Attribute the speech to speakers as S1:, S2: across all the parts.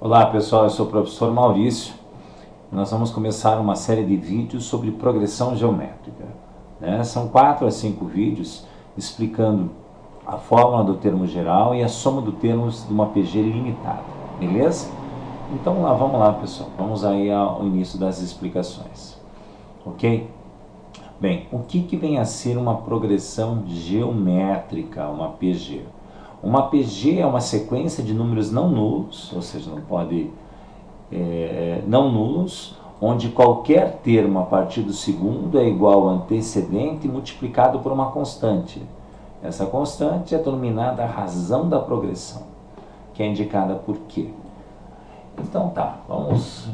S1: Olá pessoal, eu sou o professor Maurício. Nós vamos começar uma série de vídeos sobre progressão geométrica, né? São 4 a 5 vídeos explicando a fórmula do termo geral e a soma dos termos de uma PG limitada, beleza? Então vamos lá pessoal, vamos aí ao início das explicações, ok? Bem, o que vem a ser uma progressão geométrica, uma PG? Uma PG é uma sequência de números não nulos, ou seja, não nulos, onde qualquer termo a partir do segundo é igual ao antecedente multiplicado por uma constante. Essa constante é denominada razão da progressão, que é indicada por quê? Então tá, vamos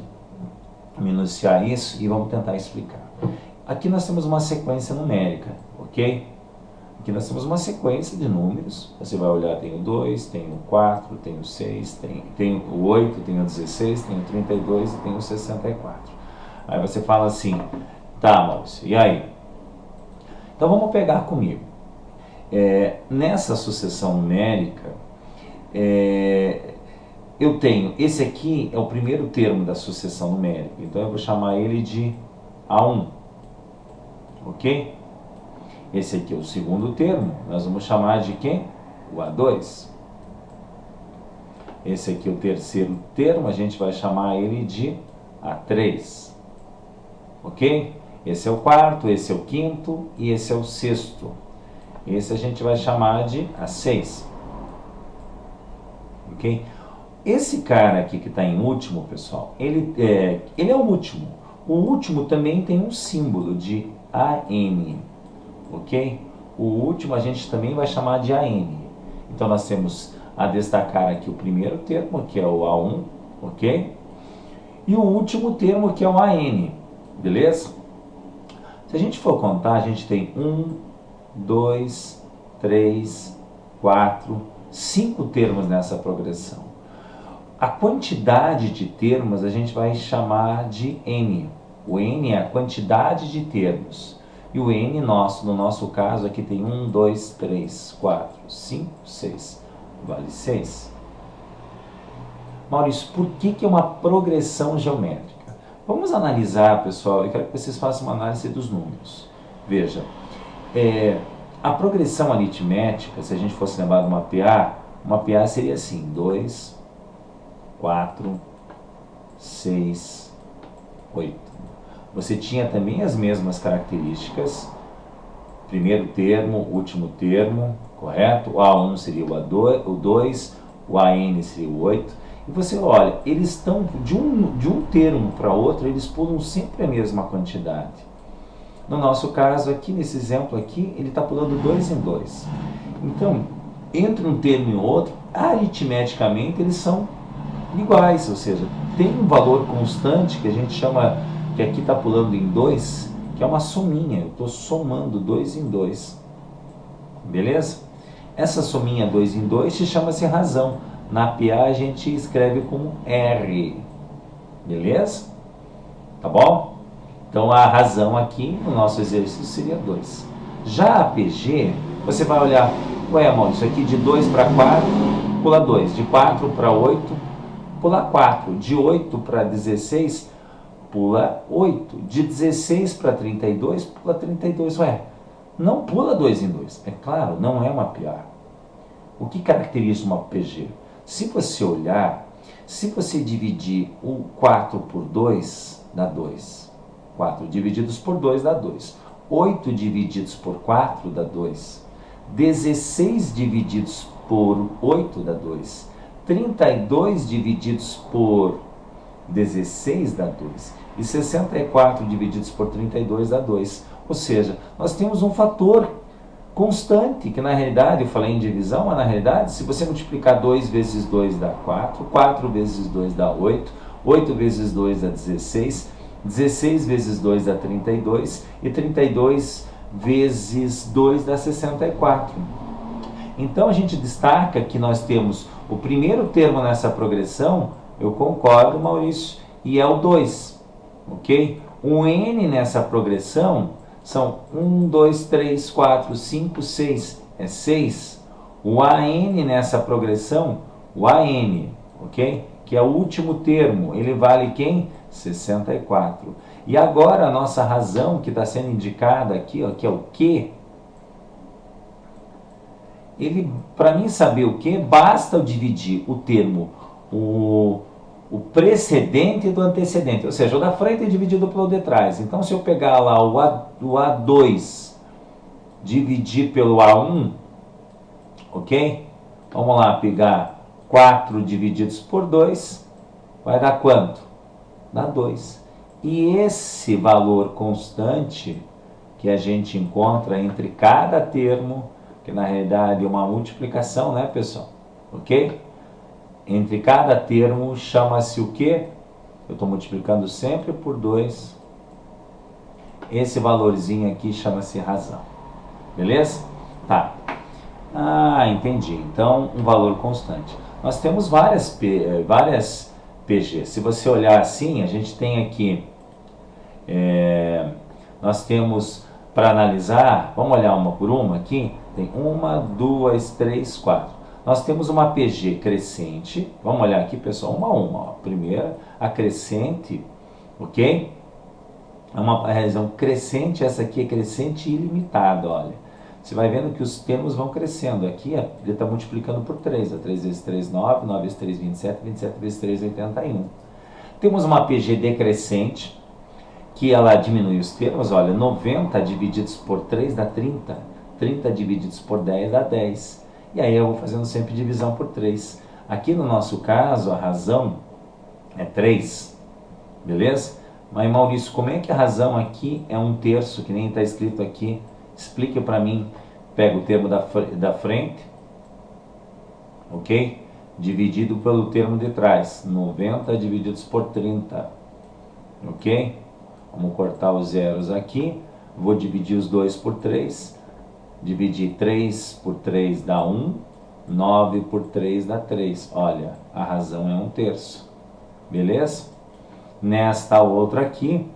S1: minuciar isso e vamos tentar explicar. Aqui nós temos uma sequência numérica, ok? Aqui nós temos uma sequência de números, você vai olhar, tem o 2, tem o 4, tem o 6, tem o 8, tem o 16, tem o 32 e tem o 64. Aí você fala assim, tá Maurício, e aí? Então vamos pegar comigo. Nessa sucessão numérica, eu tenho, esse aqui é o primeiro termo da sucessão numérica, então eu vou chamar ele de A1, ok? Esse aqui é o segundo termo, nós vamos chamar de quem? O A2. Esse aqui é o terceiro termo, a gente vai chamar ele de A3. Ok? Esse é o quarto, esse é o quinto e esse é o sexto. Esse a gente vai chamar de A6. Ok? Esse cara aqui que está em último, pessoal, ele é o último. O último também tem um símbolo de AN. Ok? O último a gente também vai chamar de AN. Então nós temos a destacar aqui o primeiro termo, que é o A1, ok? E o último termo, que é o AN, beleza? Se a gente for contar, a gente tem 1, 2, 3, 4, 5 termos nessa progressão. A quantidade de termos a gente vai chamar de N. O N é a quantidade de termos. E o N no nosso caso, aqui tem 1, 2, 3, 4, 5, 6. Vale 6. Maurício, por que é uma progressão geométrica? Vamos analisar, pessoal, eu quero que vocês façam uma análise dos números. Veja, a progressão aritmética, se a gente fosse lembrar de uma PA seria assim, 2, 4, 6, 8. Você tinha também as mesmas características, primeiro termo, último termo, correto? O A1 seria o 2, o AN seria o 8. E você olha, eles estão de um termo para outro, eles pulam sempre a mesma quantidade. No nosso caso aqui, nesse exemplo aqui, ele está pulando 2 em 2. Então, entre um termo e outro, aritmeticamente eles são iguais, ou seja, tem um valor constante que a gente chama, que aqui está pulando em 2, que é uma sominha, eu estou somando 2 em 2, beleza? Essa sominha 2 em 2 se chama-se razão, na PA a gente escreve como R, beleza? Tá bom? Então a razão aqui no nosso exercício seria 2. Já a PG, você vai olhar, ué Maurício, aqui de 2 para 4, pula 2, de 4 para 8, pula 4, de 8 para 16, pula 8, de 16 para 32, pula 32, ué, não pula 2 em 2, é claro, não é uma PA. O que caracteriza uma PG? Se você olhar, se você dividir o 4 por 2, dá 2, 4 divididos por 2 dá 2, 8 divididos por 4 dá 2, 16 divididos por 8 dá 2, 32 divididos por 16 dá 2. E 64 divididos por 32 dá 2. Ou seja, nós temos um fator constante, que na realidade, eu falei em divisão, mas na realidade, se você multiplicar 2 vezes 2 dá 4, 4 vezes 2 dá 8, 8 vezes 2 dá 16, 16 vezes 2 dá 32, e 32 vezes 2 dá 64. Então a gente destaca que nós temos o primeiro termo nessa progressão, eu concordo, Maurício, e é o 2, ok? O N nessa progressão são 1, 2, 3, 4, 5, 6, é 6. O AN nessa progressão, o AN, ok? que é o último termo, ele vale quem? 64. E agora a nossa razão que está sendo indicada aqui, ó, que é o Q, ele, para mim saber o que, basta eu dividir o termo, o precedente do antecedente, ou seja, o da frente é dividido pelo de trás. Então, se eu pegar lá o A2 dividir pelo A1, ok? Vamos lá, pegar 4 divididos por 2, vai dar quanto? Dá 2. E esse valor constante que a gente encontra entre cada termo, que na realidade é uma multiplicação, né, pessoal? Ok? Entre cada termo chama-se o quê? Eu estou multiplicando sempre por 2. Esse valorzinho aqui chama-se razão. Beleza? Tá. Ah, entendi. Então, um valor constante. Nós temos várias PG. Se você olhar assim, a gente tem aqui... nós temos, para analisar, vamos olhar uma por uma aqui. Tem 1, 2, 3, 4. Nós temos uma PG crescente. Vamos olhar aqui, pessoal, uma a uma. Ó. Primeira, a crescente, ok? É uma razão crescente, essa aqui é crescente ilimitada, olha. Você vai vendo que os termos vão crescendo. Aqui ele está multiplicando por 3. 3 vezes 3, 9. 9 vezes 3, 27. 27 vezes 3, 81. Temos uma PG decrescente, que ela diminui os termos. Olha, 90 divididos por 3 dá 30. 30 divididos por 10 dá 10. E aí eu vou fazendo sempre divisão por 3. Aqui no nosso caso, a razão é 3. Beleza? Mas, Maurício, como é que a razão aqui é 1/3, que nem está escrito aqui? Explique para mim. Pega o termo da frente, ok? Dividido pelo termo de trás. 90 divididos por 30, ok? Vamos cortar os zeros aqui. Vou dividir os 2 por 3. Dividir 3 por 3 dá 1. 9 por 3 dá 3. Olha, a razão é 1/3. Beleza? Nesta outra aqui,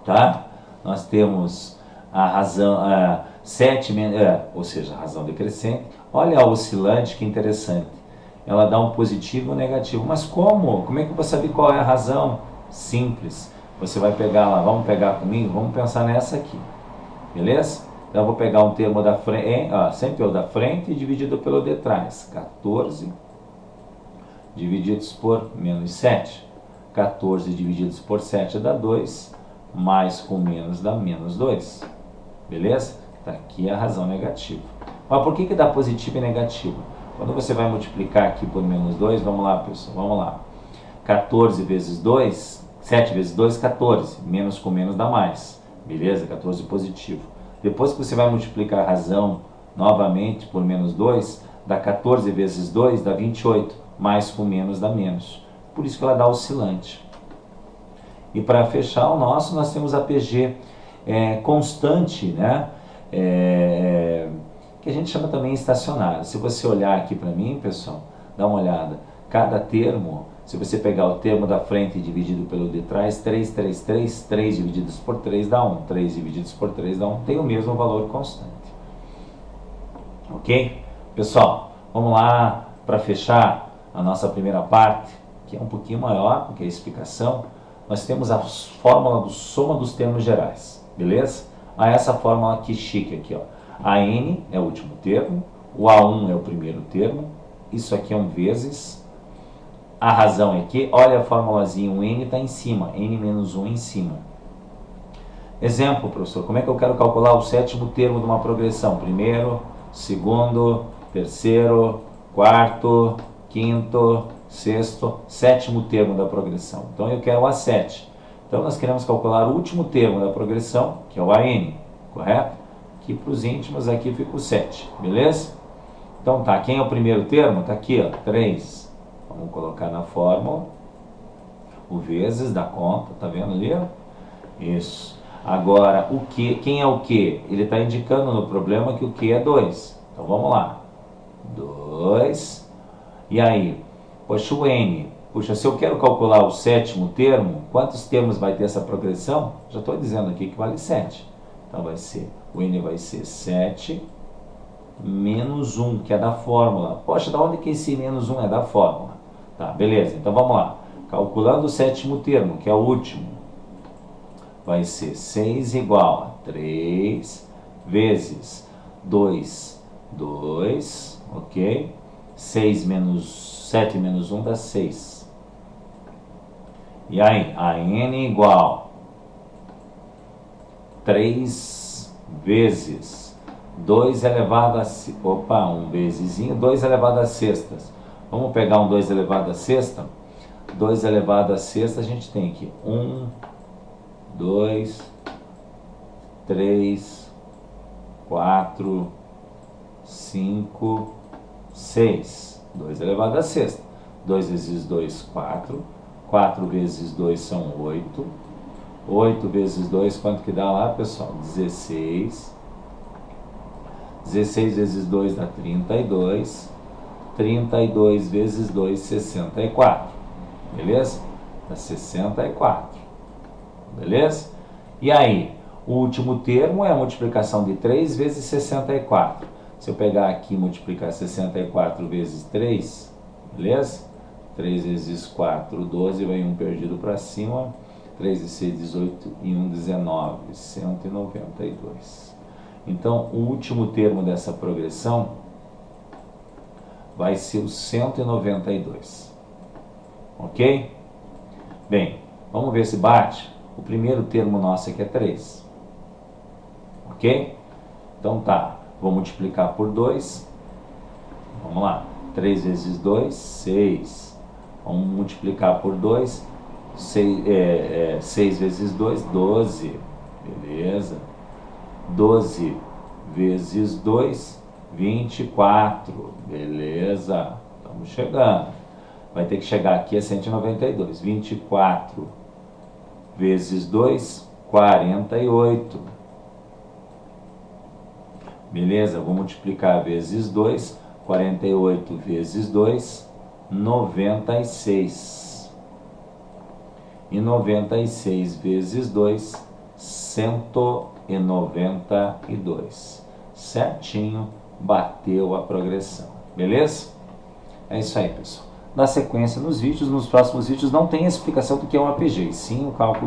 S1: tá? Nós temos a razão 7, ou seja, a razão decrescente. Olha a oscilante, que interessante. Ela dá um positivo e um negativo. Mas como? Como é que eu vou saber qual é a razão? Simples. Você vai pegar lá, vamos pegar comigo? Vamos pensar nessa aqui. Beleza? Então eu vou pegar um termo da frente, sempre o da frente dividido pelo de trás. 14 divididos por menos 7. 14 divididos por 7 dá 2, mais com menos dá menos 2. Beleza? Está aqui a razão negativa. Mas por que dá positivo e negativo? Quando você vai multiplicar aqui por menos 2, vamos lá, pessoal, vamos lá. 14 vezes 2, 7 vezes 2, 14. Menos com menos dá mais. Beleza? 14 positivo. Depois que você vai multiplicar a razão novamente por menos 2, dá 14 vezes 2, dá 28. Mais com menos dá menos. Por isso que ela dá oscilante. E para fechar o nosso, nós temos a PG constante, né? Que a gente chama também estacionária. Se você olhar aqui para mim, pessoal, dá uma olhada. Cada termo, se você pegar o termo da frente dividido pelo de trás, 3, 3, 3, 3 divididos por 3 dá 1. 3 divididos por 3 dá 1. Tem o mesmo valor constante. Ok? Pessoal, vamos lá para fechar a nossa primeira parte, que é um pouquinho maior, porque é a explicação. Nós temos a fórmula do soma dos termos gerais, beleza? Essa fórmula aqui chique aqui, ó. A n é o último termo, o A1 é o primeiro termo, isso aqui é um vezes. A razão é que, olha a formulazinha, o n está em cima, n menos 1 em cima. Exemplo, professor, como é que eu quero calcular o sétimo termo de uma progressão? Primeiro, segundo, terceiro, quarto, quinto, sexto, sétimo termo da progressão. Então eu quero o A7. Então nós queremos calcular o último termo da progressão, que é o AN, correto? Aqui para os íntimos, aqui fica o 7, beleza? Então tá, quem é o primeiro termo? Tá aqui, ó, 3. Vamos colocar na fórmula. O vezes da conta, tá vendo ali? Ó? Isso. Agora, o que? Quem é o que? Ele está indicando no problema que o que é 2. Então vamos lá. 2. E aí? Poxa, o n. Puxa, se eu quero calcular o sétimo termo, quantos termos vai ter essa progressão? Já estou dizendo aqui que vale 7. Então vai ser, o n vai ser 7 menos 1, que é da fórmula. Poxa, da onde que esse menos 1 é da fórmula? Tá, beleza. Então vamos lá. Calculando o sétimo termo, que é o último, vai ser 6 igual a 3 vezes 2, 2, ok? 7 menos 1 dá 6. E aí, a n igual 3 vezes 2 elevado a... Opa, um vezesinho, 2 elevado a sextas. Vamos pegar um 2 elevado a sexta? 2 elevado a sexta, a gente tem aqui 1, 2, 3, 4, 5, 6. 2 elevado a sexta. 2 vezes 2, 4. 4 vezes 2 são 8. 8 vezes 2, quanto que dá lá, pessoal? 16. 16 vezes 2 dá 32. 32 vezes 2, 64. Beleza? Dá 64. Beleza? E aí, o último termo é a multiplicação de 3 vezes 64. Se eu pegar aqui e multiplicar 64 vezes 3, beleza? 3 vezes 4, 12, vai um perdido para cima. 3 e 6, 18 e 1, 19, 192. Então, o último termo dessa progressão vai ser o 192. Ok? Bem, vamos ver se bate. O primeiro termo nosso aqui é 3. Ok? Então tá, vou multiplicar por 2. Vamos lá. 3 vezes 2, 6. Vamos multiplicar por 2. 6 vezes 2, 12. Beleza. 12 vezes 2, 24. Beleza. Estamos chegando. Vai ter que chegar aqui a 192. 24 vezes 2, 48. Beleza? Vou multiplicar vezes 2. 48 vezes 2, 96. E 96 vezes 2, 192. Certinho, bateu a progressão. Beleza? É isso aí, pessoal. Na sequência, nos próximos vídeos, não tem explicação do que é um APG, e sim o cálculo